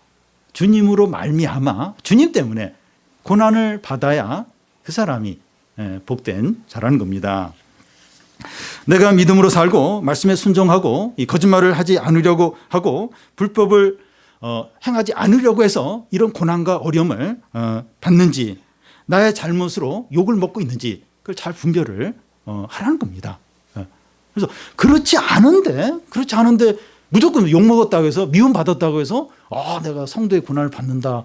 주님으로 말미암아, 주님 때문에 고난을 받아야 그 사람이 복된 자라는 겁니다. 내가 믿음으로 살고 말씀에 순종하고 이 거짓말을 하지 않으려고 하고 불법을 행하지 않으려고 해서 이런 고난과 어려움을 받는지, 나의 잘못으로 욕을 먹고 있는지 그걸 잘 분별을 하라는 겁니다. 그래서 그렇지 않은데 무조건 욕 먹었다고 해서 미움 받았다고 해서 내가 성도의 고난을 받는다.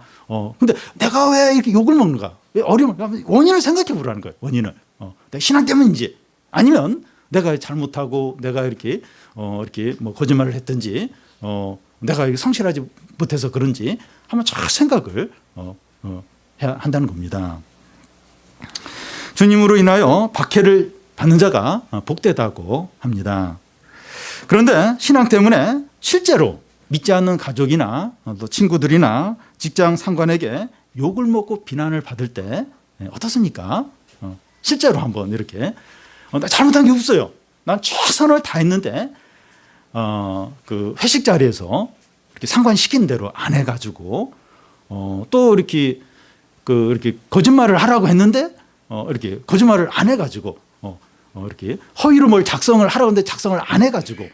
근데 내가 왜 이렇게 욕을 먹는가? 왜 어려움을? 원인을 생각해 보라는 거예요. 원인을. 내가 신앙 때문인지 아니면 내가 잘못하고 내가 이렇게 뭐 거짓말을 했든지 내가 성실하지 못해서 그런지 한번 잘 생각을 해야 한다는 겁니다. 주님으로 인하여 박해를 받는 자가 복되다고 합니다. 그런데 신앙 때문에 실제로 믿지 않는 가족이나 또 친구들이나 직장 상관에게 욕을 먹고 비난을 받을 때 어떻습니까? 실제로 한번 이렇게 나 잘못한 게 없어요. 난 최선을 다했는데 그 회식 자리에서 이렇게 상관 시킨 대로 안 해가지고 또 이렇게 거짓말을 하라고 했는데 이렇게 거짓말을 안 해가지고 이렇게 허위로 뭘 작성을 하라고 하는데 작성을 안 해가지고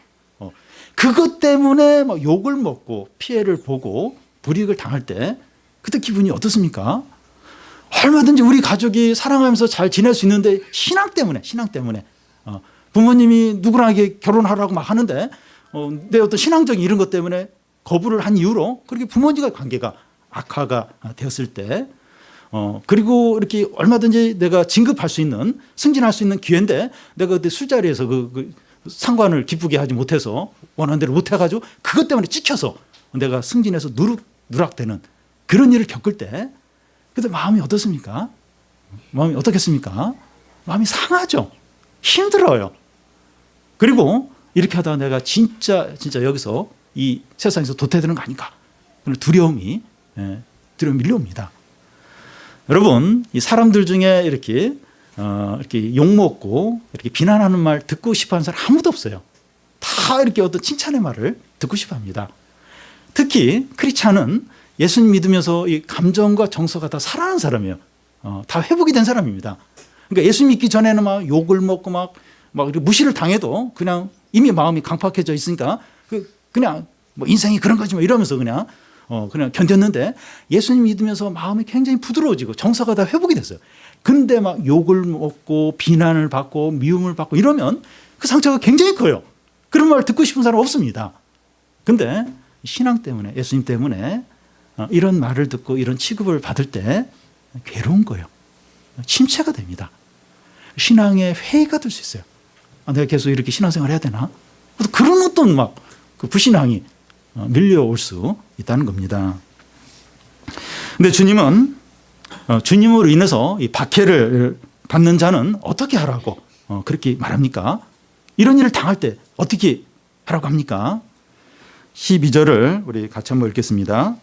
그것 때문에 막 욕을 먹고 피해를 보고 불이익을 당할 때 그때 기분이 어떻습니까? 얼마든지 우리 가족이 사랑하면서 잘 지낼 수 있는데 신앙 때문에 부모님이 누구랑 결혼하라고 막 하는데 내 어떤 신앙적인 이런 것 때문에 거부를 한 이유로 그렇게 부모님과 관계가 악화가 되었을 때 그리고 이렇게 얼마든지 내가 진급할 수 있는 승진할 수 있는 기회인데 내가 그때 술자리에서 그 상관을 기쁘게 하지 못해서 원하는 대로 못해가지고 그것 때문에 찍혀서 내가 승진해서 누락되는 그런 일을 겪을 때 그때 마음이 어떻습니까? 마음이 어떻겠습니까? 마음이 상하죠. 힘들어요. 그리고 이렇게 하다가 내가 진짜 여기서 이 세상에서 도태되는 거 아닌가? 그런 두려움이 밀려옵니다. 여러분, 이 사람들 중에 이렇게 욕먹고 이렇게 비난하는 말 듣고 싶어 하는 사람 아무도 없어요. 다 이렇게 어떤 칭찬의 말을 듣고 싶어 합니다. 특히 크리스찬은 예수님 믿으면서 이 감정과 정서가 다 살아난 사람이에요. 다 회복이 된 사람입니다. 그러니까 예수 믿기 전에는 막 욕을 먹고 막 무시를 당해도 그냥 이미 마음이 강팍해져 있으니까 그냥 뭐 인생이 그런 거지 뭐 이러면서 그냥 견뎠는데 예수님 믿으면서 마음이 굉장히 부드러워지고 정서가 다 회복이 됐어요. 근데 막 욕을 먹고 비난을 받고 미움을 받고 이러면 그 상처가 굉장히 커요. 그런 말 듣고 싶은 사람 없습니다. 근데 신앙 때문에 예수님 때문에 이런 말을 듣고 이런 취급을 받을 때 괴로운 거예요. 침체가 됩니다. 신앙의 회의가 될 수 있어요. 내가 계속 이렇게 신앙생활 해야 되나? 그런 어떤 그 불신앙이 밀려올 수 있다는 겁니다. 근데 주님은 주님으로 인해서 이 박해를 받는 자는 어떻게 하라고 그렇게 말합니까? 이런 일을 당할 때 어떻게 하라고 합니까? 12절을 우리 같이 한번 읽겠습니다.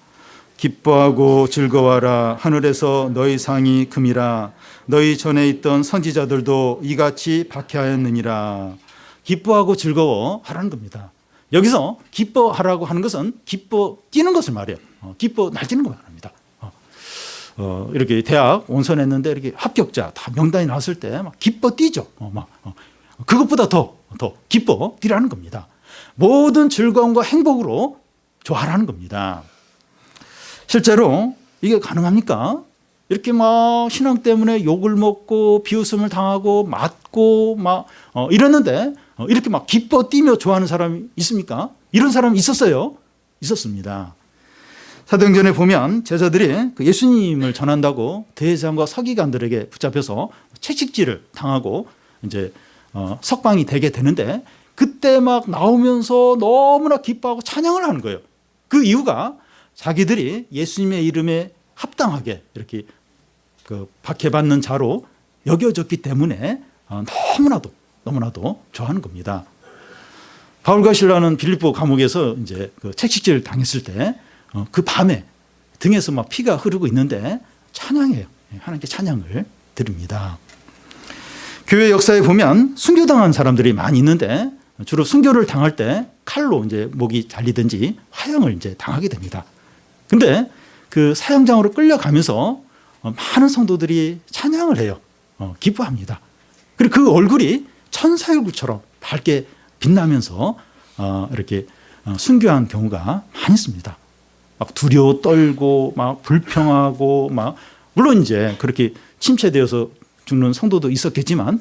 기뻐하고 즐거워하라. 하늘에서 너희 상이 금이라. 너희 전에 있던 선지자들도 이같이 박해하였느니라. 기뻐하고 즐거워하라는 겁니다. 여기서 기뻐하라고 하는 것은 기뻐 뛰는 것을 말해요. 기뻐 날뛰는 거 말합니다. 이렇게 대학 온선했는데 이렇게 합격자 다 명단이 나왔을 때 막 기뻐 뛰죠. 그것보다 더 기뻐 뛰라는 겁니다. 모든 즐거움과 행복으로 좋아하라는 겁니다. 실제로 이게 가능합니까? 이렇게 막 신앙 때문에 욕을 먹고 비웃음을 당하고 맞고 이랬는데 이렇게 막 기뻐 뛰며 좋아하는 사람이 있습니까? 이런 사람이 있었어요. 있었습니다. 사도행전에 보면 제자들이 그 예수님을 전한다고 대제사장과 서기관들에게 붙잡혀서 채찍질을 당하고 이제 석방이 되게 되는데 그때 막 나오면서 너무나 기뻐하고 찬양을 하는 거예요. 그 이유가 자기들이 예수님의 이름에 합당하게 이렇게 그 박해받는 자로 여겨졌기 때문에 너무나도 좋아하는 겁니다. 바울과 실라는 빌립보 감옥에서 이제 그 채찍질 당했을 때 그 밤에 등에서 막 피가 흐르고 있는데 찬양해요. 하나님께 찬양을 드립니다. 교회 역사에 보면 순교당한 사람들이 많이 있는데 주로 순교를 당할 때 칼로 이제 목이 잘리든지 화형을 이제 당하게 됩니다. 근데 그 사형장으로 끌려가면서 많은 성도들이 찬양을 해요. 기뻐합니다. 그리고 그 얼굴이 천사의 얼굴처럼 밝게 빛나면서 이렇게 순교한 경우가 많이 있습니다. 막 두려워 떨고 막 불평하고 물론 이제 그렇게 침체되어서 죽는 성도도 있었겠지만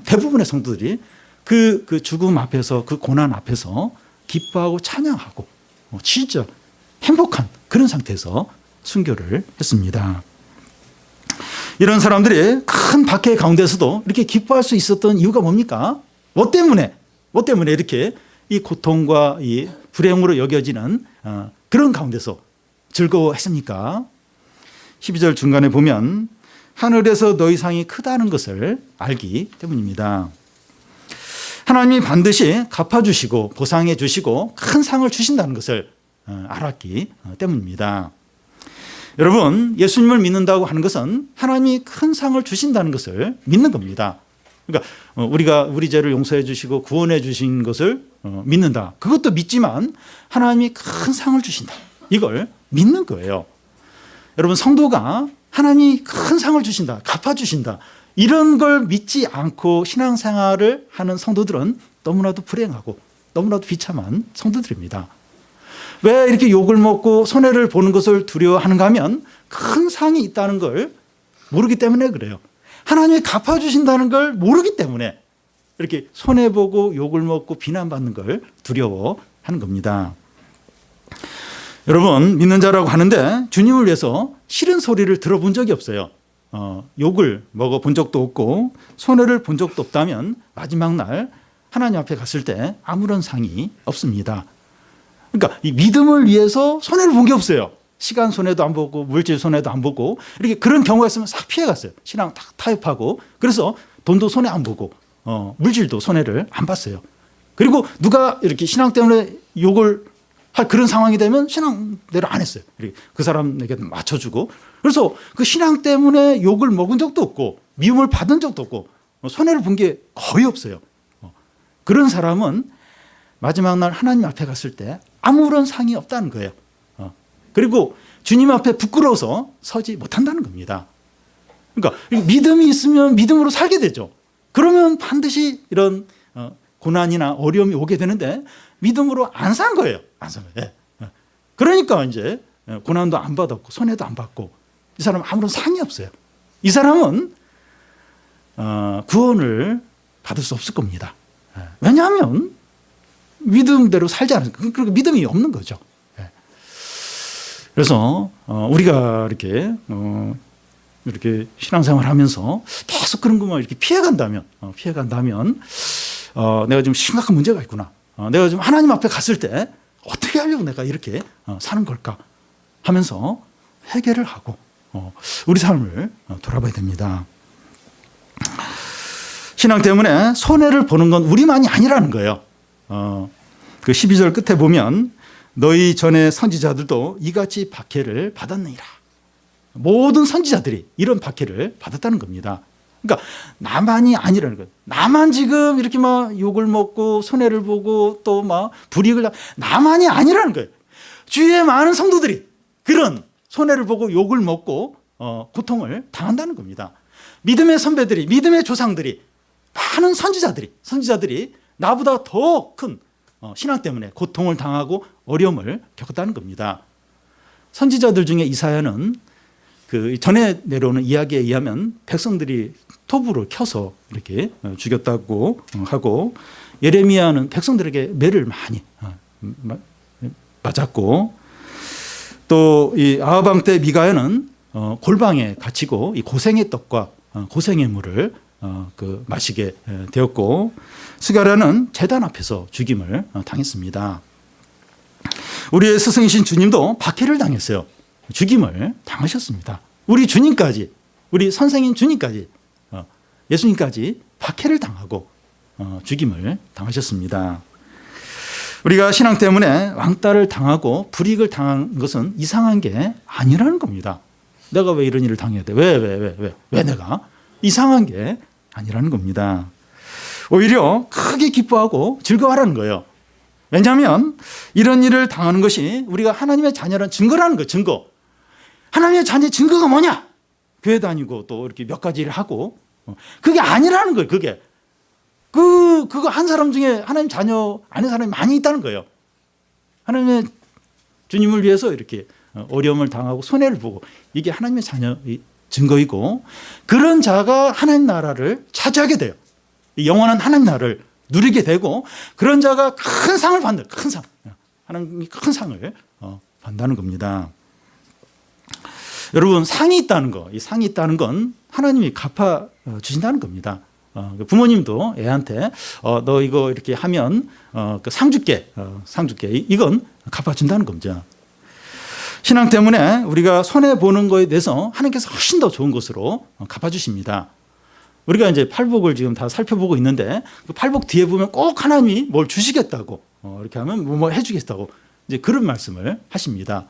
대부분의 성도들이 그 죽음 앞에서 그 고난 앞에서 기뻐하고 찬양하고 진짜 행복한 그런 상태에서 순교를 했습니다. 이런 사람들이 큰 박해 가운데서도 이렇게 기뻐할 수 있었던 이유가 뭡니까? 뭐 때문에 이렇게 이 고통과 이 불행으로 여겨지는 그런 가운데서 즐거워했습니까? 12절 중간에 보면 하늘에서 너희 상이 크다는 것을 알기 때문입니다. 하나님이 반드시 갚아주시고 보상해 주시고 큰 상을 주신다는 것을 알았기 때문입니다. 여러분, 예수님을 믿는다고 하는 것은 하나님이 큰 상을 주신다는 것을 믿는 겁니다. 그러니까 우리가 우리 죄를 용서해 주시고 구원해 주신 것을 믿는다. 그것도 믿지만 하나님이 큰 상을 주신다. 이걸 믿는 거예요. 여러분, 성도가 하나님이 큰 상을 주신다, 갚아주신다, 이런 걸 믿지 않고 신앙생활을 하는 성도들은 너무나도 불행하고 너무나도 비참한 성도들입니다. 왜 이렇게 욕을 먹고 손해를 보는 것을 두려워하는가 하면 큰 상이 있다는 걸 모르기 때문에 그래요. 하나님이 갚아주신다는 걸 모르기 때문에 이렇게 손해보고 욕을 먹고 비난받는 걸 두려워하는 겁니다. 여러분, 믿는 자라고 하는데 주님을 위해서 싫은 소리를 들어본 적이 없어요. 욕을 먹어본 적도 없고 손해를 본 적도 없다면 마지막 날 하나님 앞에 갔을 때 아무런 상이 없습니다. 그러니까 이 믿음을 위해서 손해를 본 게 없어요. 시간 손해도 안 보고 물질 손해도 안 보고 이렇게 그런 경우가 있으면 싹 피해갔어요. 신앙 다 타협하고 그래서 돈도 손해 안 보고 물질도 손해를 안 봤어요. 그리고 누가 이렇게 신앙 때문에 욕을 할 그런 상황이 되면 신앙대로 안 했어요. 그 사람에게 맞춰주고 그래서 그 신앙 때문에 욕을 먹은 적도 없고 미움을 받은 적도 없고 손해를 본 게 거의 없어요. 그런 사람은 마지막 날 하나님 앞에 갔을 때 아무런 상이 없다는 거예요. 그리고 주님 앞에 부끄러워서 서지 못한다는 겁니다. 그러니까 믿음이 있으면 믿음으로 살게 되죠. 그러면 반드시 이런 고난이나 어려움이 오게 되는데 믿음으로 안 산 거예요. 안 산 거예요. 그러니까 이제 고난도 안 받았고 손해도 안 받고 이 사람은 아무런 상이 없어요. 이 사람은 구원을 받을 수 없을 겁니다. 왜냐하면 믿음대로 살지 않으니까. 그러니까 믿음이 없는 거죠. 그래서 우리가 이렇게 신앙생활 하면서 계속 그런 것만 이렇게 피해간다면 내가 좀 심각한 문제가 있구나. 내가 좀 하나님 앞에 갔을 때 어떻게 하려고 내가 이렇게 사는 걸까 하면서 회개를 하고 우리 삶을 돌아봐야 됩니다. 신앙 때문에 손해를 보는 건 우리만이 아니라는 거예요. 그 12절 끝에 보면 너희 전에 선지자들도 이같이 박해를 받았느니라. 모든 선지자들이 이런 박해를 받았다는 겁니다. 그러니까 나만이 아니라는 거예요. 나만 지금 이렇게 막 욕을 먹고 손해를 보고 또 막 불이익을 나만이 아니라는 거예요. 주위에 많은 성도들이 그런 손해를 보고 욕을 먹고 고통을 당한다는 겁니다. 믿음의 선배들이, 믿음의 조상들이, 많은 선지자들이 나보다 더 큰 신앙 때문에 고통을 당하고 어려움을 겪었다는 겁니다. 선지자들 중에 이사야는 그 전에 내려오는 이야기에 의하면 백성들이 톱으로 켜서 이렇게 죽였다고 하고 예레미야는 백성들에게 매를 많이 맞았고 또 이 아하방 때 미가야는 골방에 갇히고 이 고생의 떡과 고생의 물을 마시게 되었고 스가랴는 제단 앞에서 죽임을 당했습니다. 우리의 스승이신 주님도 박해를 당했어요. 죽임을 당하셨습니다. 우리 주님까지, 우리 선생인 주님까지, 예수님까지 박해를 당하고 죽임을 당하셨습니다. 우리가 신앙 때문에 왕따를 당하고 불이익을 당한 것은 이상한 게 아니라는 겁니다. 내가 왜 이런 일을 당해야 돼? 왜 내가? 이상한 게 아니라는 겁니다. 오히려 크게 기뻐하고 즐거워하라는 거예요. 왜냐하면 이런 일을 당하는 것이 우리가 하나님의 자녀라는 증거라는 거예요. 증거. 하나님의 자녀의 증거가 뭐냐? 교회 다니고 또 이렇게 몇 가지 일을 하고 그게 아니라는 거예요. 그거 한 사람 중에 하나님 자녀 아닌 사람이 많이 있다는 거예요. 하나님의 주님을 위해서 이렇게 어려움을 당하고 손해를 보고 이게 하나님의 자녀의 증거이고 그런 자가 하나님 나라를 차지하게 돼요. 영원한 하나님 나라를 누리게 되고 그런 자가 큰 상을 받는 큰 상. 하나님이 큰 상을 받는다는 겁니다. 여러분 상이 있다는 거, 이 상이 있다는 건 하나님이 갚아 주신다는 겁니다. 부모님도 애한테 너 이거 이렇게 하면 상 줄게, 이건 갚아준다는 겁니다. 신앙 때문에 우리가 손해 보는 거에 대해서 하나님께서 훨씬 더 좋은 것으로 갚아주십니다. 우리가 이제 팔복을 지금 다 살펴보고 있는데 그 팔복 뒤에 보면 꼭 하나님이 뭘 주시겠다고 이렇게 하면 뭐 해주겠다고 이제 그런 말씀을 하십니다.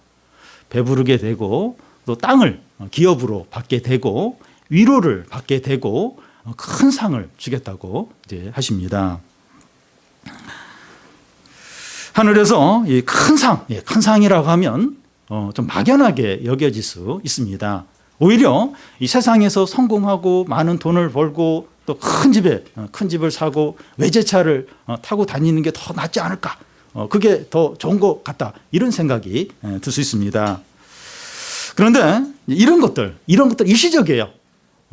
배부르게 되고 또 땅을 기업으로 받게 되고 위로를 받게 되고 큰 상을 주겠다고 이제 하십니다. 하늘에서 이 큰 상이라고 하면 좀 막연하게 여겨질 수 있습니다. 오히려 이 세상에서 성공하고 많은 돈을 벌고 또 큰 집을 사고 외제차를 타고 다니는 게 더 낫지 않을까? 그게 더 좋은 것 같다. 이런 생각이 들 수 있습니다. 그런데 이런 것들 일시적이에요.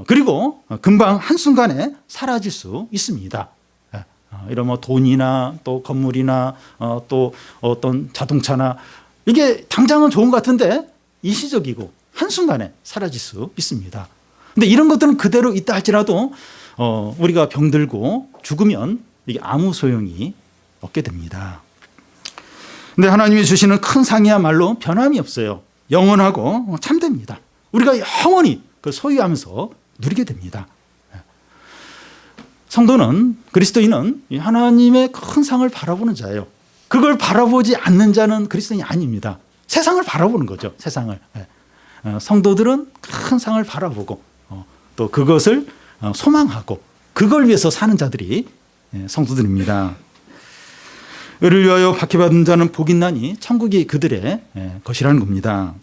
그리고 금방 한순간에 사라질 수 있습니다. 이런 뭐 돈이나 또 건물이나 또 어떤 자동차나 이게 당장은 좋은 것 같은데 일시적이고 한순간에 사라질 수 있습니다. 근데 이런 것들은 그대로 있다 할지라도 우리가 병들고 죽으면 이게 아무 소용이 없게 됩니다. 근데 하나님이 주시는 큰 상이야말로 변함이 없어요. 영원하고 참됩니다. 우리가 영원히 그걸 소유하면서 누리게 됩니다. 성도는, 그리스도인은 하나님의 큰 상을 바라보는 자예요. 그걸 바라보지 않는 자는 그리스도인이 아닙니다. 세상을 바라보는 거죠. 세상을. 성도들은 큰 상을 바라보고 또 그것을 소망하고 그걸 위해서 사는 자들이 성도들입니다. 의를 위하여 박해받은 자는 복이 있나니 천국이 그들의 것이라는 겁니다.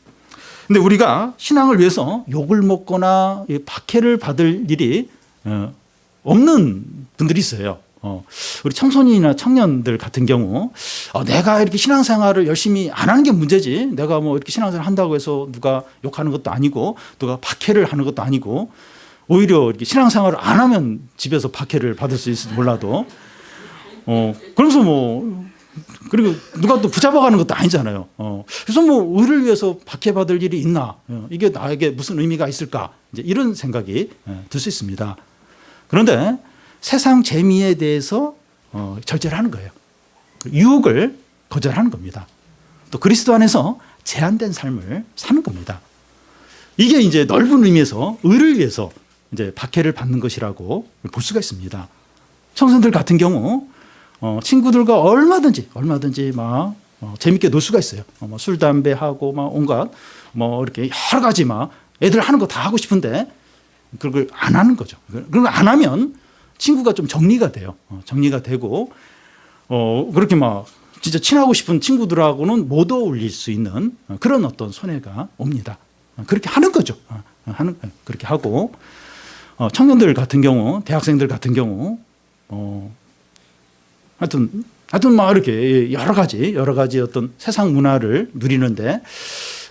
근데 우리가 신앙을 위해서 욕을 먹거나 박해를 받을 일이 없는 분들이 있어요. 우리 청소년이나 청년들 같은 경우 내가 이렇게 신앙생활을 열심히 안 하는 게 문제지, 내가 뭐 이렇게 신앙생활을 한다고 해서 누가 욕하는 것도 아니고 누가 박해를 하는 것도 아니고, 오히려 이렇게 신앙생활을 안 하면 집에서 박해를 받을 수 있을지 몰라도 그래서 뭐 그리고 누가 또 붙잡아가는 것도 아니잖아요. 그래서 뭐 의를 위해서 박해받을 일이 있나, 이게 나에게 무슨 의미가 있을까, 이제 이런 생각이 들 수 있습니다. 그런데 세상 재미에 대해서 절제를 하는 거예요. 유혹을 거절하는 겁니다. 또 그리스도 안에서 제한된 삶을 사는 겁니다. 이게 이제 넓은 의미에서 의를 위해서 이제 박해를 받는 것이라고 볼 수가 있습니다. 청소년들 같은 경우 친구들과 얼마든지 막 재밌게 놀 수가 있어요. 술, 담배 하고 막 온갖 뭐 이렇게 여러 가지 막 애들 하는 거 다 하고 싶은데 그걸 안 하는 거죠. 그걸 안 하면 친구가 좀 정리가 돼요. 정리가 되고 그렇게 막 진짜 친하고 싶은 친구들하고는 못 어울릴 수 있는 그런 어떤 손해가 옵니다. 그렇게 하는 거죠. 그렇게 하고 청년들 같은 경우, 대학생들 같은 경우 하여튼 막 이렇게 여러 가지 어떤 세상 문화를 누리는데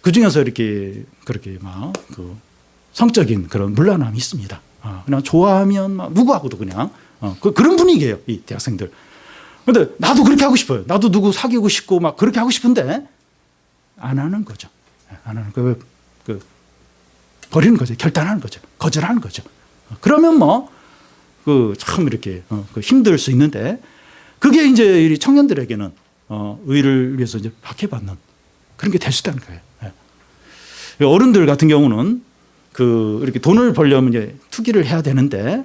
그 중에서 이렇게 그렇게 막 그 성적인 그런 문란함이 있습니다. 그냥 좋아하면 막 누구하고도 그냥 그런 분위기예요, 이 대학생들. 그런데 나도 그렇게 하고 싶어요. 나도 누구 사귀고 싶고 막 그렇게 하고 싶은데 안 하는 거죠. 안 하는 거, 버리는 거죠. 결단하는 거죠. 거절하는 거죠. 그러면 뭐 참 이렇게 힘들 수 있는데, 그게 이제 청년들에게는 의를 위해서 이제 박해받는 그런 게 될 수 있다는 거예요. 어른들 같은 경우는 이렇게 돈을 벌려면 이제 투기를 해야 되는데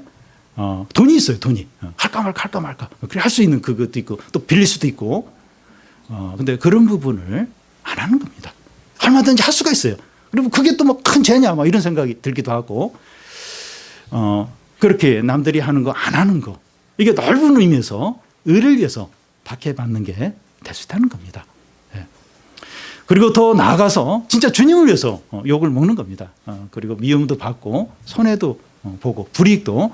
돈이 있어요. 돈이 할까 말까 그래 할 수 있는 그것도 있고 또 빌릴 수도 있고, 근데 그런 부분을 안 하는 겁니다. 얼마든지 할 수가 있어요. 그리고 그게 또 뭐 큰 죄냐 막 이런 생각이 들기도 하고, 그렇게 남들이 하는 거 안 하는 거, 이게 넓은 의미에서 의를 위해서 박해받는 게 될 수 있다는 겁니다. 그리고 더 나아가서 진짜 주님을 위해서 욕을 먹는 겁니다. 그리고 미움도 받고 손해도 보고 불이익도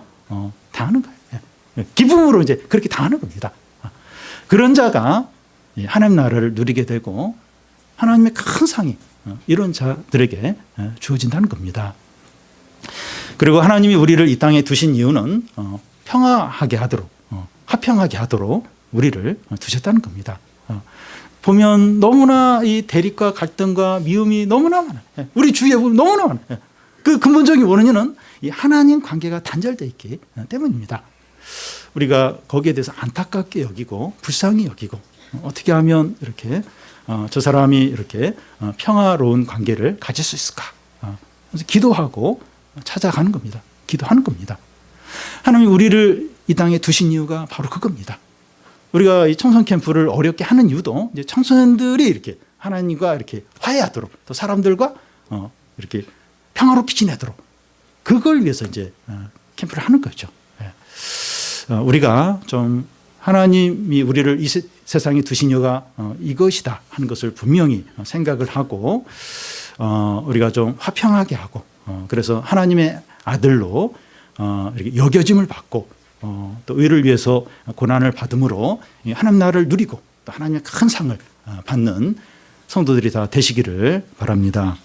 당하는 거예요. 기쁨으로 이제 그렇게 당하는 겁니다. 그런 자가 하나님 나라를 누리게 되고 하나님의 큰 상이 이런 자들에게 주어진다는 겁니다. 그리고 하나님이 우리를 이 땅에 두신 이유는 평화하게 하도록, 화평하게 하도록 우리를 두셨다는 겁니다. 보면 너무나 이 대립과 갈등과 미움이 너무나 많아요. 우리 주위에 보면 너무나 많아요. 그 근본적인 원인은 이 하나님 관계가 단절되어 있기 때문입니다. 우리가 거기에 대해서 안타깝게 여기고 불쌍히 여기고 어떻게 하면 이렇게 저 사람이 이렇게 평화로운 관계를 가질 수 있을까? 그래서 기도하고 찾아가는 겁니다. 기도하는 겁니다. 하나님 우리를 이 땅에 두신 이유가 바로 그겁니다. 우리가 이 청소년 캠프를 어렵게 하는 이유도 이제 청소년들이 이렇게 하나님과 이렇게 화해하도록, 또 사람들과 이렇게 평화롭게 지내도록, 그걸 위해서 이제 캠프를 하는 거죠. 우리가 좀 하나님이 우리를 이 세상에 두신 이유가 이것이다 하는 것을 분명히 생각을 하고 우리가 좀 화평하게 하고 그래서 하나님의 아들로 이렇게 여겨짐을 받고 또 의를 위해서 고난을 받음으로 하나님 나라를 누리고 또 하나님의 큰 상을 받는 성도들이 다 되시기를 바랍니다.